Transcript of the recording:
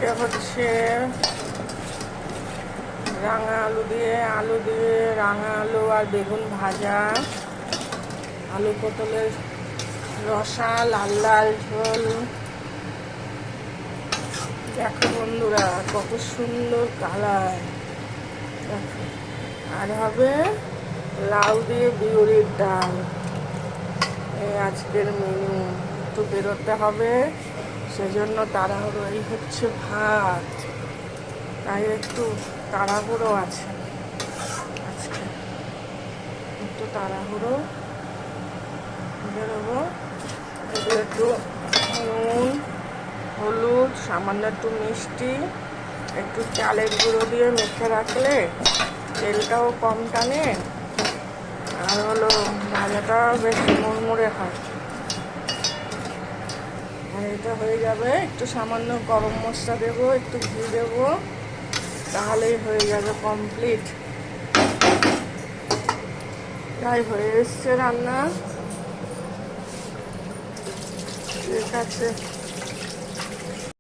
আজকে হচ্ছে রাঙা আলু দিয়ে রাঙা আলু আর বেগুন ভাজা, আলু পটলের রসা, লাল লাল ঝোল। দেখো বন্ধুরা কত সুন্দর কালার। দেখো, আর হবে লাউ দিয়ে বিউলির ডাল। এই আজকের মেনু। একটু বেরোতে হবে, সেজন্য তাড়াহুড়ো। এই হচ্ছে ভাত, তাই একটু তাড়াহুড়ো আছে আজকে, একটু তাড়াহুড়ো বেরোবো। একটু নুন, হলুদ, সামান্য একটু মিষ্টি, একটু চালের গুঁড়ো দিয়ে মেখে রাখলে তেলটাও কম টানে, আর হলো ভাজাটা বেশ মুড়মুড়ে হয়। আর এটা হয়ে যাবে। একটু সামান্য গরম মশলা দেবো, একটু ঘি দেবো, তাহলেই হয়ে যাবে কমপ্লিট। তাই হয়ে এসছে রান্না। ঠিক আছে।